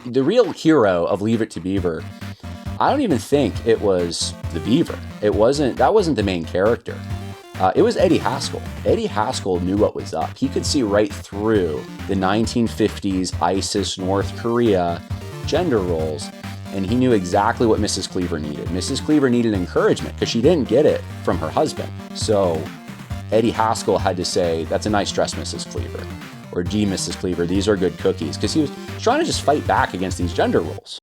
The real hero of Leave It to Beaver, I don't even think it was the beaver. That wasn't the main character. It was Eddie Haskell. Eddie Haskell knew what was up. He could see right through the 1950s ISIS North Korea gender roles, and he knew exactly what Mrs. Cleaver needed. Mrs. Cleaver needed encouragement because she didn't get it from her husband. So Eddie Haskell had to say, "That's a nice dress, Mrs. Cleaver," or "Gee, Mrs. Cleaver, these are good cookies," because he was trying to just fight back against these gender roles.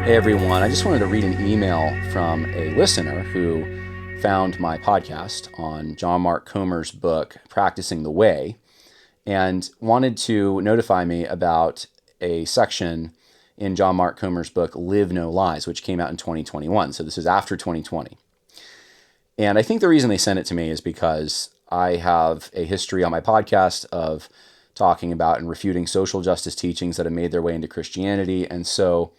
Hey everyone, I just wanted to read an email from a listener who found my podcast on John Mark Comer's book, Practicing the Way, and wanted to notify me about a section in John Mark Comer's book, Live No Lies, which came out in 2021. So this is after 2020. And I think the reason they sent it to me is because I have a history on my podcast of talking about and refuting social justice teachings that have made their way into Christianity. And so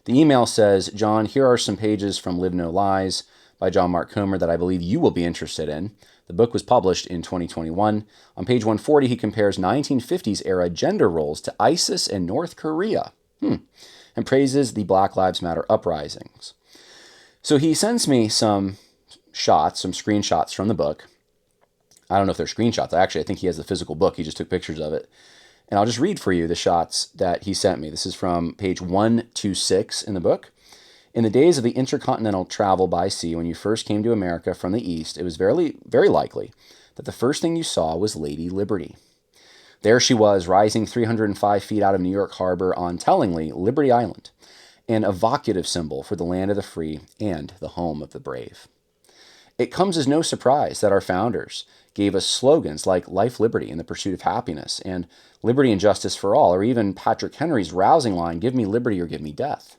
the email says, "John, here are some pages from Live No Lies by John Mark Comer that I believe you will be interested in." The book was published in 2021. On page 140, he compares 1950s era gender roles to ISIS and North Korea, and praises the Black Lives Matter uprisings. So he sends me some screenshots from the book. I don't know if they're screenshots. I think he has the physical book. He just took pictures of it. And I'll just read for you the shots that he sent me. This is from page 126 in the book. "In the days of the intercontinental travel by sea, when you first came to America from the East, it was very, very likely that the first thing you saw was Lady Liberty. There she was, rising 305 feet out of New York Harbor on, tellingly, Liberty Island, an evocative symbol for the land of the free and the home of the brave. It comes as no surprise that our founders gave us slogans like Life, Liberty, and the Pursuit of Happiness, and Liberty and Justice for All, or even Patrick Henry's rousing line, Give me liberty or give me death."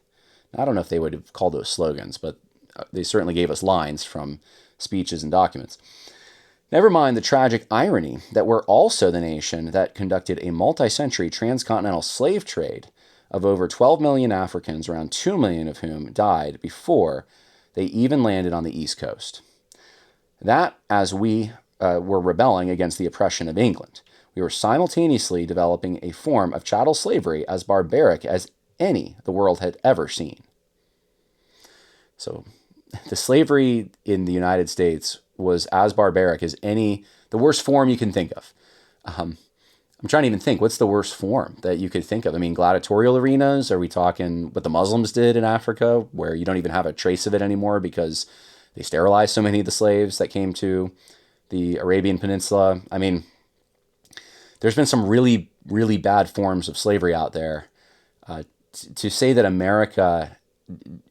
Now, I don't know if they would have called those slogans, but they certainly gave us lines from speeches and documents. Never mind the tragic irony that we're also the nation that conducted a multi-century transcontinental slave trade of over 12 million Africans, around 2 million of whom died before they even landed on the East Coast. That, as we were rebelling against the oppression of England, we were simultaneously developing a form of chattel slavery as barbaric as any the world had ever seen. So the slavery in the United States was as barbaric as the worst form you can think of. I'm trying to even think, what's the worst form that you could think of? I mean, gladiatorial arenas? Are we talking what the Muslims did in Africa, where you don't even have a trace of it anymore because they sterilized so many of the slaves that came to the Arabian Peninsula? I mean, there's been some really, really bad forms of slavery out there. To say that America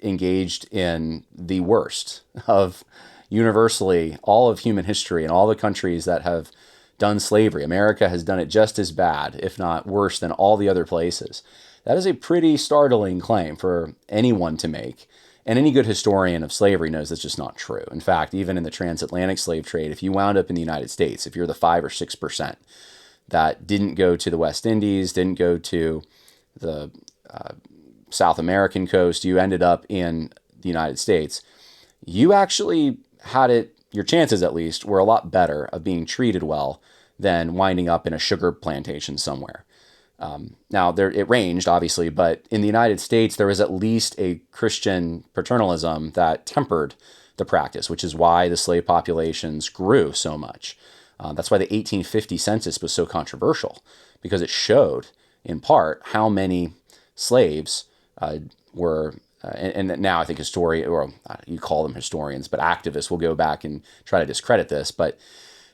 engaged in the worst of universally all of human history and all the countries that have done slavery, America has done it just as bad, if not worse, than all the other places. That is a pretty startling claim for anyone to make. And any good historian of slavery knows that's just not true. In fact, even in the transatlantic slave trade, if you wound up in the United States, if you're the 5 or 6% that didn't go to the West Indies, didn't go to the South American coast, you ended up in the United States, you actually had it, your chances at least, were a lot better of being treated well than winding up in a sugar plantation somewhere. Now, it ranged, obviously, but in the United States, there was at least a Christian paternalism that tempered the practice, which is why the slave populations grew so much. That's why the 1850 census was so controversial, because it showed, in part, how many slaves were, and now I think you call them historians, but activists will go back and try to discredit this, but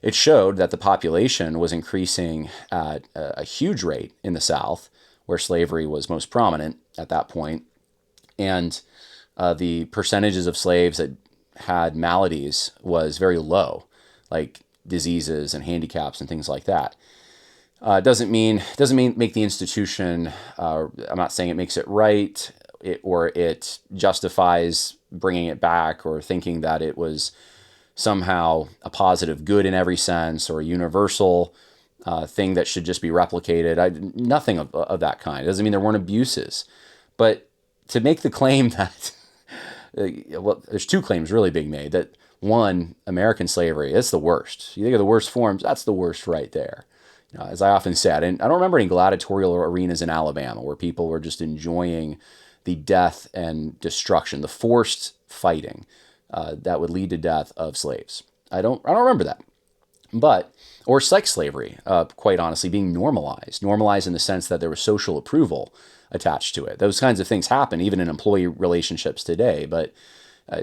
it showed that the population was increasing at a huge rate in the South, where slavery was most prominent at that point, and the percentages of slaves that had maladies was very low, like diseases and handicaps and things like that. Doesn't mean make the institution. I'm not saying it makes it right, or it justifies bringing it back, or thinking that it was somehow a positive good in every sense, or a universal thing that should just be replicated. Nothing of that kind. It doesn't mean there weren't abuses, But to make the claim that, well, there's two claims really being made. That one, American slavery, it's the worst. You think of the worst forms, that's the worst right there. As I often said, and I don't remember any gladiatorial arenas in Alabama where people were just enjoying the death and destruction, the forced fighting that would lead to death of slaves. I don't remember that. But, or sex slavery, quite honestly, being normalized in the sense that there was social approval attached to it. Those kinds of things happen even in employee relationships today, but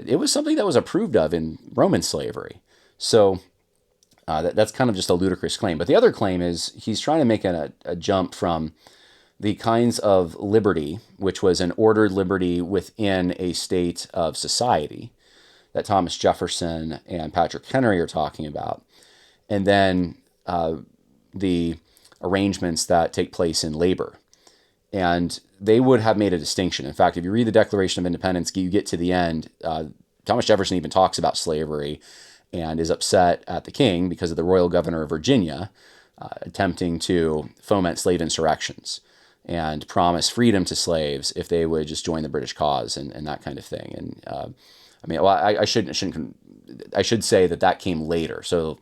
it was something that was approved of in Roman slavery. So that's kind of just a ludicrous claim. But the other claim is he's trying to make a jump from the kinds of liberty, which was an ordered liberty within a state of society that Thomas Jefferson and Patrick Henry are talking about, and then the arrangements that take place in labor. And they would have made a distinction. In fact, if you read the Declaration of Independence, you get to the end, Thomas Jefferson even talks about slavery and is upset at the king because of the royal governor of Virginia attempting to foment slave insurrections and promise freedom to slaves if they would just join the British cause and that kind of thing. And I should say that came later. So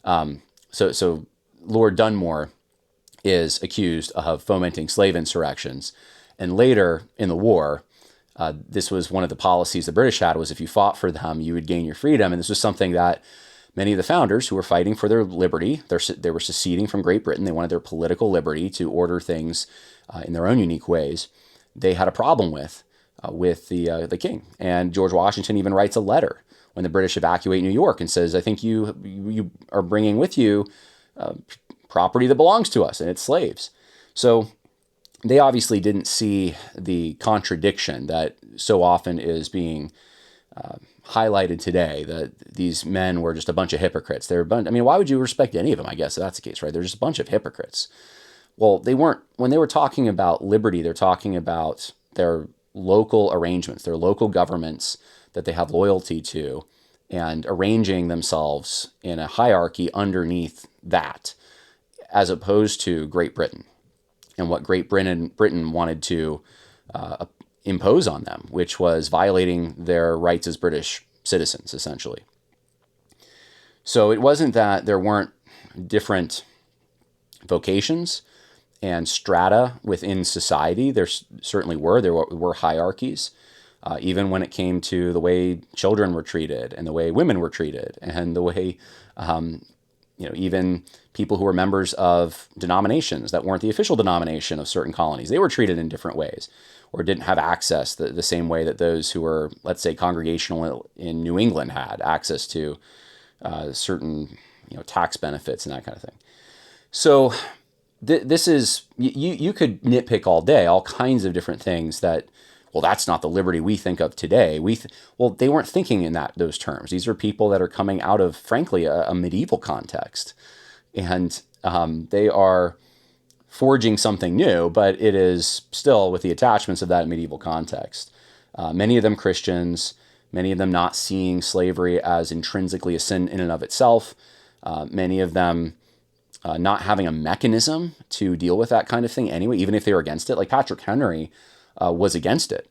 Lord Dunmore is accused of fomenting slave insurrections, and later in the war, this was one of the policies the British had, was if you fought for them, you would gain your freedom. And this was something that many of the founders who were fighting for their liberty, they were seceding from Great Britain. They wanted their political liberty to order things in their own unique ways. They had a problem with the king. And George Washington even writes a letter when the British evacuate New York and says, I think you are bringing with you property that belongs to us, and it's slaves. So they obviously didn't see the contradiction that so often is being highlighted today, that these men were just a bunch of hypocrites. Why would you respect any of them, I guess, if that's the case, right? They're just a bunch of hypocrites. Well, they weren't. When they were talking about liberty, they're talking about their local arrangements, their local governments that they have loyalty to, and arranging themselves in a hierarchy underneath that, as opposed to Great Britain and what Great Britain wanted to impose on them, which was violating their rights as British citizens, essentially. So it wasn't that there weren't different vocations and strata within society. There certainly were. There were hierarchies, even when it came to the way children were treated and the way women were treated and the way even people who were members of denominations that weren't the official denomination of certain colonies, they were treated in different ways, or didn't have access the same way that those who were, let's say, congregational in New England had access to certain tax benefits and that kind of thing. So this is, you could nitpick all day, all kinds of different things that, well, that's not the liberty we think of today. Well, they weren't thinking in those terms. These are people that are coming out of, frankly, a medieval context. And they are forging something new, but it is still with the attachments of that medieval context. Many of them Christians, many of them not seeing slavery as intrinsically a sin in and of itself. Many of them not having a mechanism to deal with that kind of thing anyway, even if they were against it. Like Patrick Henry was against it.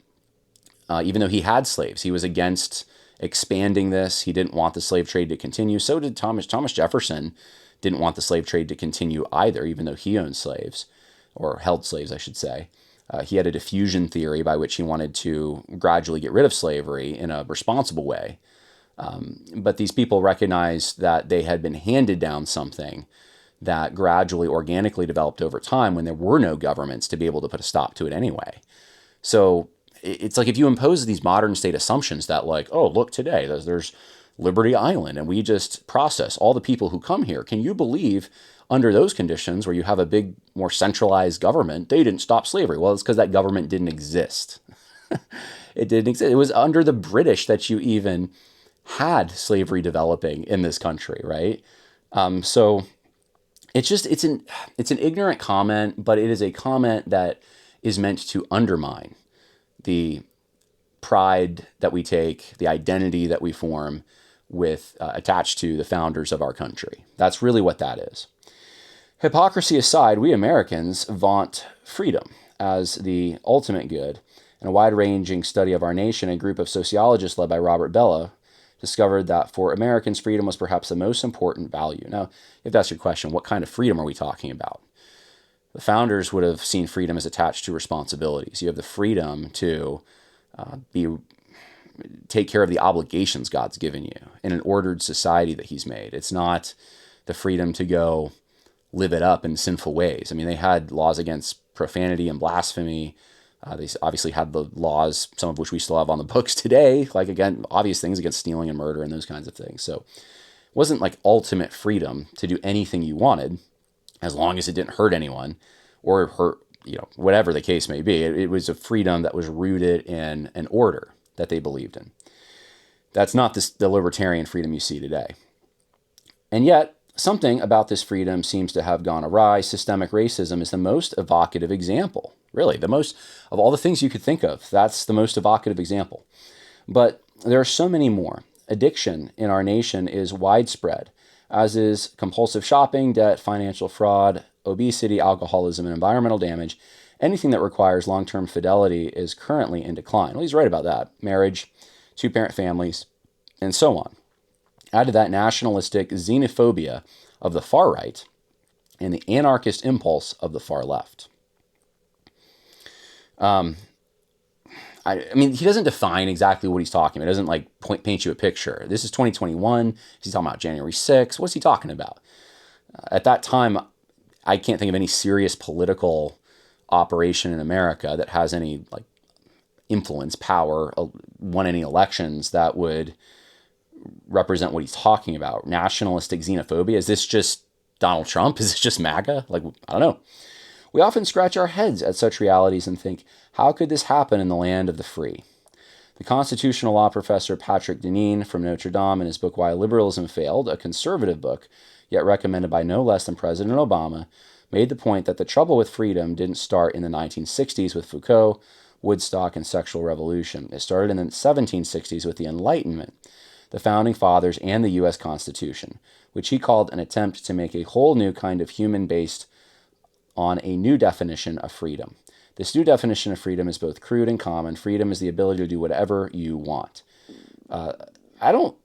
Even though he had slaves, he was against expanding this. He didn't want the slave trade to continue. So did Thomas Jefferson. Didn't want the slave trade to continue either, even though he owned slaves, or held slaves, I should say. He had a diffusion theory by which he wanted to gradually get rid of slavery in a responsible way. But these people recognized that they had been handed down something that gradually, organically developed over time when there were no governments to be able to put a stop to it anyway. So it's like if you impose these modern state assumptions that, like, oh, look, today there's Liberty Island and we just process all the people who come here. Can you believe under those conditions where you have a big, more centralized government, they didn't stop slavery? Well, it's because that government didn't exist. It didn't exist. It was under the British that you even had slavery developing in this country, right? So it's an ignorant comment, but it is a comment that is meant to undermine the pride that we take, the identity that we form with attached to the founders of our country. That's really what that is. Hypocrisy aside, we Americans vaunt freedom as the ultimate good, In a wide-ranging study of our nation, a group of sociologists led by Robert Bellah discovered that for Americans, freedom was perhaps the most important value. Now, if that's your question, what kind of freedom are we talking about? The founders would have seen freedom as attached to responsibilities. You have the freedom to take care of the obligations God's given you in an ordered society that he's made. It's not the freedom to go live it up in sinful ways. I mean, they had laws against profanity and blasphemy. They obviously had the laws, some of which we still have on the books today, like, again, obvious things against stealing and murder and those kinds of things. So it wasn't like ultimate freedom to do anything you wanted as long as it didn't hurt anyone or hurt, whatever the case may be. It was a freedom that was rooted in an order that they believed in. That's not the libertarian freedom you see today. And yet, something about this freedom seems to have gone awry. Systemic racism is the most evocative example. Really, the most of all the things you could think of. That's the most evocative example. But there are so many more. Addiction in our nation is widespread, as is compulsive shopping, debt, financial fraud, obesity, alcoholism, and environmental damage. Anything that requires long-term fidelity is currently in decline. Well, he's right about that. Marriage, two-parent families, and so on. Add to that nationalistic xenophobia of the far right and the anarchist impulse of the far left. I mean, he doesn't define exactly what he's talking about. He doesn't paint you a picture. This is 2021. He's talking about January 6th. What's he talking about? At that time, I can't think of any serious political operation in America that has any influence, power, won any elections that would represent what he's talking about. Nationalistic xenophobia. Is this just Donald Trump? Is this just MAGA? I don't know. We often scratch our heads at such realities and think, how could this happen in the land of the free? The constitutional law professor Patrick Deneen from Notre Dame, in his book Why Liberalism Failed, a conservative book, yet recommended by no less than President Obama, made the point that the trouble with freedom didn't start in the 1960s with Foucault, Woodstock, and sexual revolution. It started in the 1760s with the Enlightenment, the Founding Fathers, and the U.S. Constitution, which he called an attempt to make a whole new kind of human based on a new definition of freedom. This new definition of freedom is both crude and common. Freedom is the ability to do whatever you want. I don't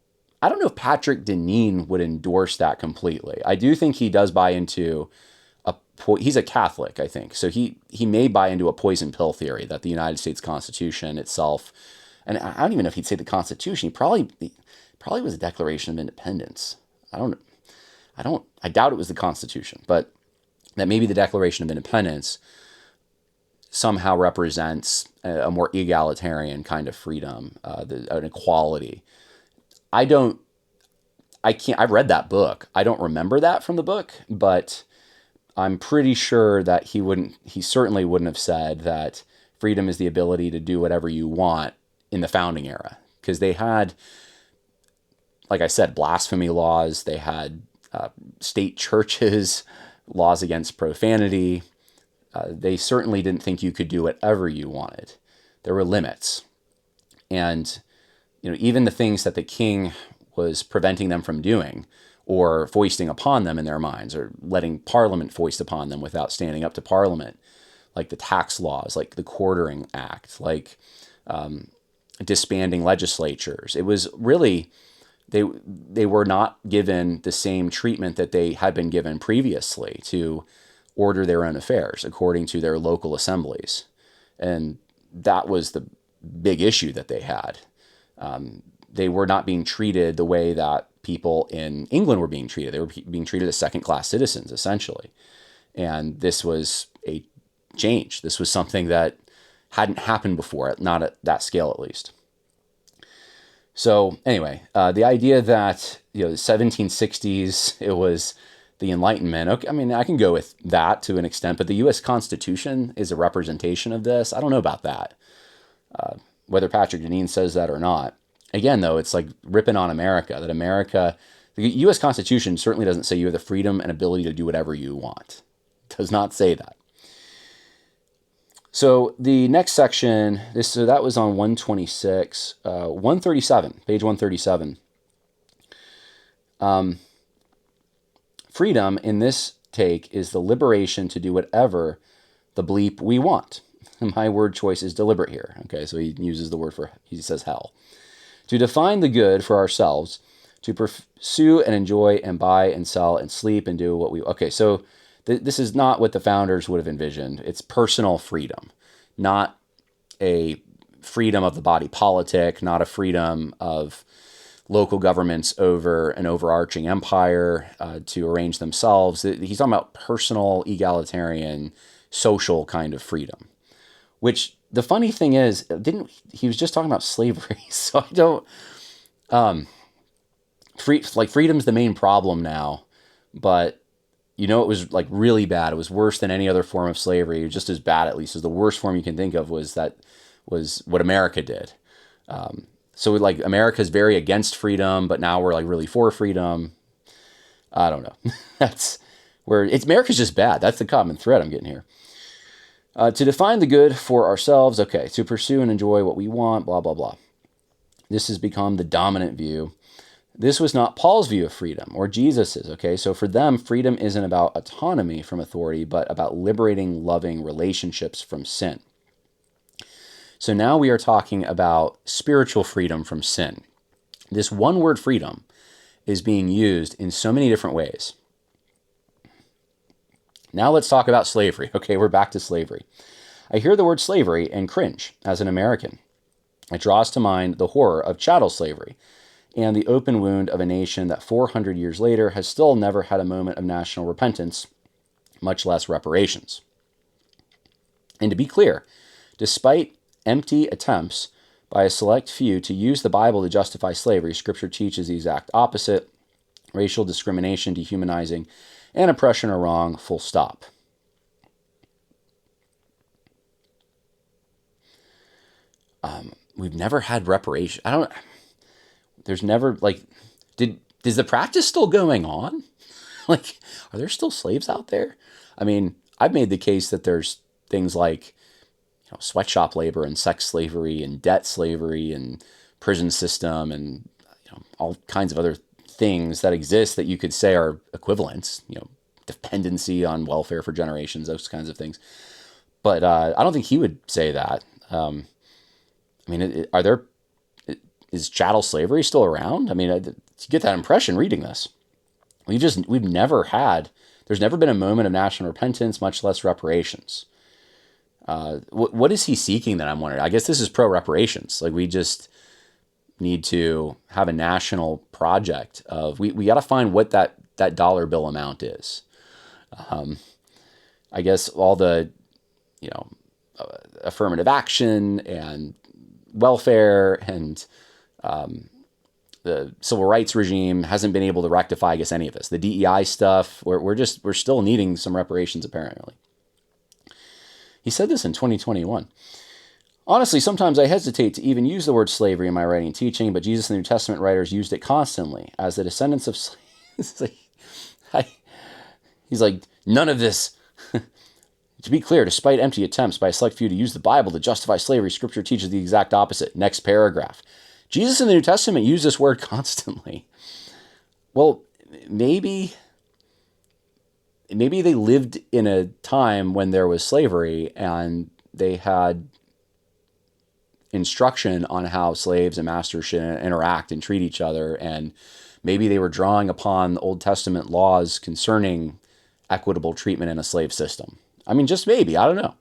know if Patrick Deneen would endorse that completely. I do think he does buy into he's a Catholic, I think. So he may buy into a poison pill theory that the United States Constitution itself, and I don't even know if he'd say the Constitution. He probably was a Declaration of Independence. I doubt it was the Constitution, but that maybe the Declaration of Independence somehow represents a more egalitarian kind of freedom, an equality. I've read that book. I don't remember that from the book, but I'm pretty sure that he certainly wouldn't have said that freedom is the ability to do whatever you want in the founding era. Because they had, like I said, blasphemy laws. They had state churches, laws against profanity. They certainly didn't think you could do whatever you wanted. There were limits. And, even the things that the king was preventing them from doing or foisting upon them in their minds, or letting Parliament foist upon them without standing up to Parliament, like the tax laws, like the Quartering Act, like disbanding legislatures. It was really, they were not given the same treatment that they had been given previously to order their own affairs according to their local assemblies. And that was the big issue that they had. They were not being treated the way that people in England were being treated. They were being treated as second-class citizens, essentially. And this was a change. This was something that hadn't happened before, not at that scale at least. So anyway, the idea that, the 1760s, it was the Enlightenment. Okay, I mean, I can go with that to an extent, but the U.S. Constitution is a representation of this. I don't know about that, whether Patrick Deneen says that or not. Again, though, it's like ripping on America, the U.S. Constitution certainly doesn't say you have the freedom and ability to do whatever you want. It does not say that. So the next section, that was on 126, 137, page 137. Freedom in this take is the liberation to do whatever the bleep we want. My word choice is deliberate here. Okay, so he uses the word he says hell. To define the good for ourselves, to pursue and enjoy and buy and sell and sleep and do what we... Okay, so this is not what the founders would have envisioned. It's personal freedom, not a freedom of the body politic, not a freedom of local governments over an overarching empire to arrange themselves. He's talking about personal, egalitarian, social kind of freedom. Which the funny thing is, he was just talking about slavery, so I don't freedom's the main problem now, but it was like really bad. It was worse than any other form of slavery, just as bad at least as the worst form you can think of was what America did. So like America's very against freedom, but now we're like really for freedom. I don't know. That's where America's just bad. That's the common thread I'm getting here. To define the good for ourselves, okay, to pursue and enjoy what we want, blah, blah, blah. This has become the dominant view. This was not Paul's view of freedom or Jesus's, okay? So for them, freedom isn't about autonomy from authority, but about liberating, loving relationships from sin. So now we are talking about spiritual freedom from sin. This one word freedom is being used in so many different ways. Now let's talk about slavery. Okay, we're back to slavery. I hear the word slavery and cringe as an American. It draws to mind the horror of chattel slavery and the open wound of a nation that 400 years later has still never had a moment of national repentance, much less reparations. And to be clear, despite empty attempts by a select few to use the Bible to justify slavery, Scripture teaches the exact opposite. Racial discrimination, dehumanizing, and oppression are wrong, full stop. We've never had reparation. There's never, is the practice still going on? Are there still slaves out there? I mean, I've made the case that there's things like sweatshop labor and sex slavery and debt slavery and prison system and all kinds of other things that exist that you could say are equivalents, dependency on welfare for generations, those kinds of things. But I don't think he would say that. Is chattel slavery still around? I mean, you get that impression reading this. There's never been a moment of national repentance, much less reparations. What is he seeking that I'm wondering? I guess this is pro-reparations. We just need to have a national project of, we got to find what that dollar bill amount is. I guess all the, affirmative action and welfare and the civil rights regime hasn't been able to rectify, I guess, any of this. The DEI stuff, we're still needing some reparations, apparently. He said this in 2021. Honestly, sometimes I hesitate to even use the word slavery in my writing and teaching, but Jesus and the New Testament writers used it constantly as the descendants of slaves. He's like, none of this. To be clear, despite empty attempts by a select few to use the Bible to justify slavery, Scripture teaches the exact opposite. Next paragraph. Jesus in the New Testament use this word constantly. Well, maybe they lived in a time when there was slavery and they had instruction on how slaves and masters should interact and treat each other. And maybe they were drawing upon the Old Testament laws concerning equitable treatment in a slave system. I mean, just maybe, I don't know.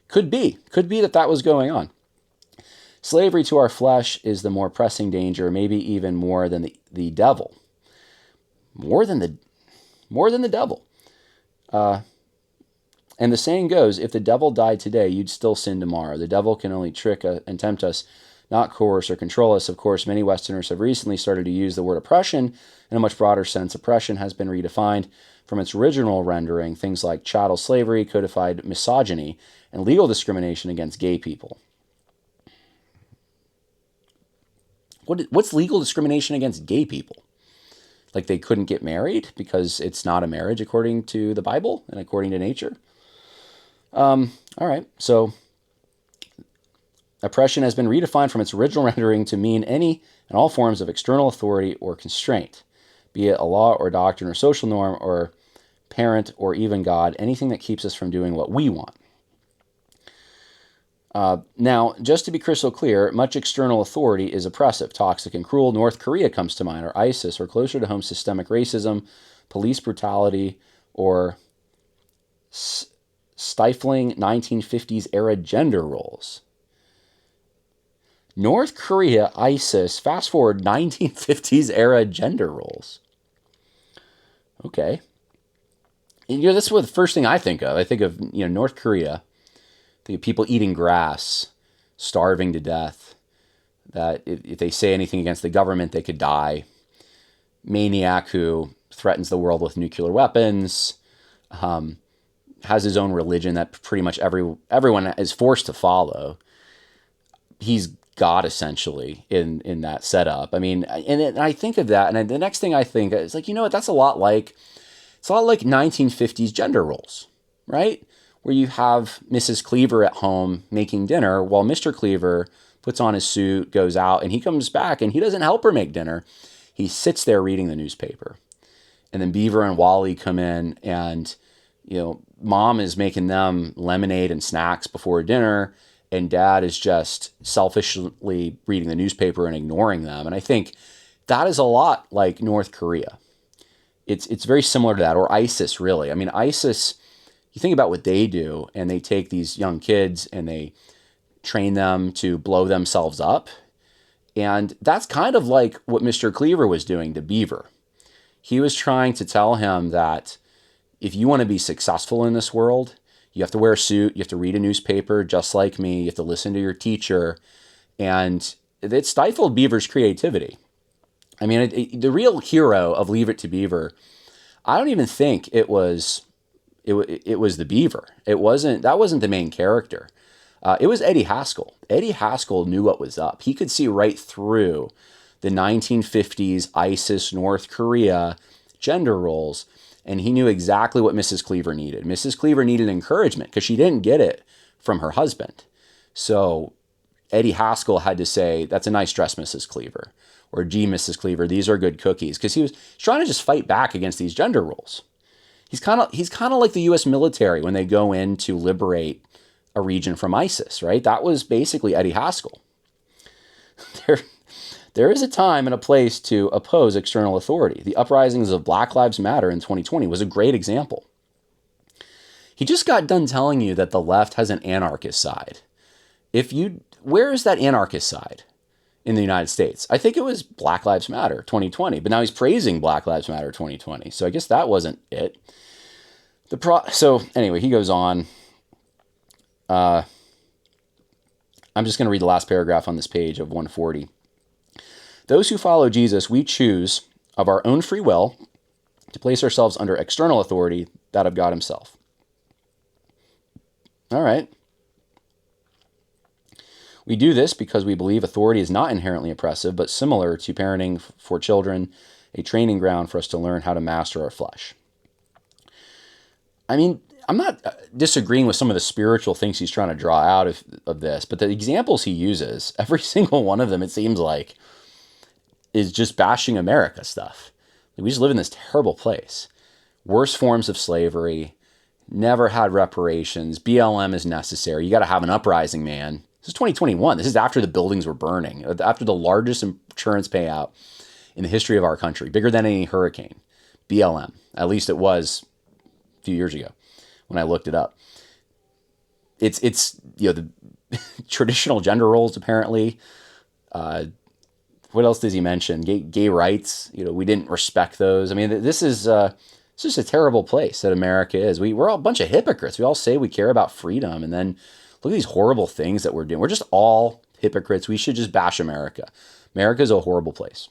Could be that was going on. Slavery to our flesh is the more pressing danger, maybe even more than the devil. More than the devil. And the saying goes, if the devil died today, you'd still sin tomorrow. The devil can only trick and tempt us, not coerce or control us. Of course, many Westerners have recently started to use the word oppression in a much broader sense. Oppression has been redefined from its original rendering, things like chattel slavery, codified misogyny, and legal discrimination against gay people. What's legal discrimination against gay people? Like they couldn't get married because it's not a marriage according to the Bible and according to nature? All right, so oppression has been redefined from its original rendering to mean any and all forms of external authority or constraint, be it a law or doctrine or social norm or parent or even God, anything that keeps us from doing what we want. Now, just to be crystal clear, much external authority is oppressive, toxic, and cruel. North Korea comes to mind, or ISIS, or closer to home, systemic racism, police brutality, or stifling 1950s era gender roles. North Korea, ISIS, fast forward 1950s era gender roles. Okay. And, that's what the first thing I think of. I think of, North Korea. I think of people eating grass, starving to death, that if they say anything against the government, they could die. Maniac who threatens the world with nuclear weapons, has his own religion that pretty much everyone is forced to follow. He's God essentially in that setup. I mean, and I think of that, and the next thing I think is like, what? That's a lot like 1950s gender roles, right? Where you have Mrs. Cleaver at home making dinner while Mr. Cleaver puts on his suit, goes out, and he comes back and he doesn't help her make dinner. He sits there reading the newspaper. And then Beaver and Wally come in and, mom is making them lemonade and snacks before dinner, and dad is just selfishly reading the newspaper and ignoring them. And I think that is a lot like North Korea. It's very similar to that, or ISIS, really. I mean, ISIS, you think about what they do, and they take these young kids and they train them to blow themselves up. And that's kind of like what Mr. Cleaver was doing to Beaver. He was trying to tell him that if you want to be successful in this world, you have to wear a suit, you have to read a newspaper just like me, you have to listen to your teacher. And it stifled Beaver's creativity. I mean, the real hero of Leave It to Beaver, I don't even think it was the Beaver. That wasn't the main character. It was Eddie Haskell. Eddie Haskell knew what was up. He could see right through the 1950s ISIS North Korea gender roles, and he knew exactly what Mrs. Cleaver needed. Mrs. Cleaver needed encouragement because she didn't get it from her husband. So Eddie Haskell had to say, "That's a nice dress, Mrs. Cleaver," or "Gee, Mrs. Cleaver, these are good cookies," because he was trying to just fight back against these gender roles. He's kind of like the U.S. military when they go in to liberate a region from ISIS, right? That was basically Eddie Haskell. There is a time and a place to oppose external authority. The uprisings of Black Lives Matter in 2020 was a great example. He just got done telling you that the left has an anarchist side. Where is that anarchist side in the United States? I think it was Black Lives Matter 2020, but now he's praising Black Lives Matter 2020. So I guess that wasn't it. So anyway, he goes on. I'm just going to read the last paragraph on this page of 140. Those who follow Jesus, we choose of our own free will to place ourselves under external authority, that of God himself. All right. We do this because we believe authority is not inherently oppressive, but similar to parenting for children, a training ground for us to learn how to master our flesh. I mean, I'm not disagreeing with some of the spiritual things he's trying to draw out of this, but the examples he uses, every single one of them, it seems like, is just bashing America stuff. We just live in this terrible place. Worst forms of slavery, never had reparations, BLM is necessary. You got to have an uprising, man. This is 2021. This is after the buildings were burning, after the largest insurance payout in the history of our country, bigger than any hurricane. BLM, at least it was a few years ago when I looked it up. It's the traditional gender roles apparently. What else does he mention? Gay rights. We didn't respect those. I mean, this is it's just a terrible place that America is. We're all a bunch of hypocrites. We all say we care about freedom, and then look at these horrible things that we're doing. We're just all hypocrites. We should just bash America. America is a horrible place.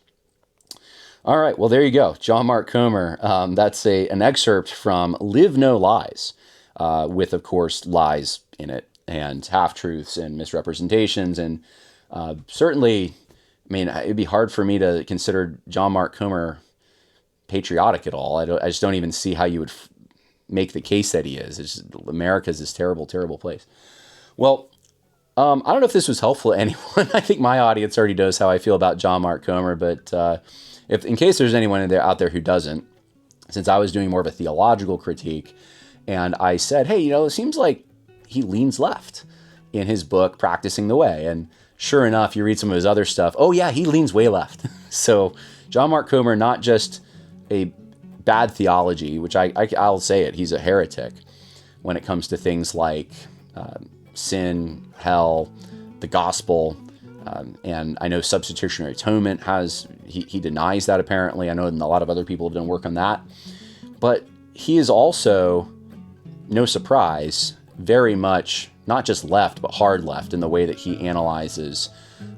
All right, well, there you go. John Mark Comer. That's an excerpt from Live No Lies, with, of course, lies in it, and half-truths and misrepresentations, and certainly, I mean, it'd be hard for me to consider John Mark Comer patriotic at all. I just don't even see how you would make the case that he is. America's this terrible, terrible place. Well, I don't know if this was helpful to anyone. I think my audience already knows how I feel about John Mark Comer, but if in case there's anyone out there who doesn't, since I was doing more of a theological critique, and I said, hey, it seems like he leans left. in his book, Practicing the Way. And sure enough, you read some of his other stuff. Oh yeah, he leans way left. So John Mark Comer, not just a bad theology, which I'll say it, he's a heretic when it comes to things like sin, hell, the gospel, and I know substitutionary atonement he denies that apparently. I know a lot of other people have done work on that. But he is also, no surprise, very much not just left, but hard left in the way that he analyzes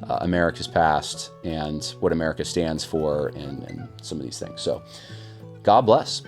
America's past and what America stands for and some of these things. So God bless.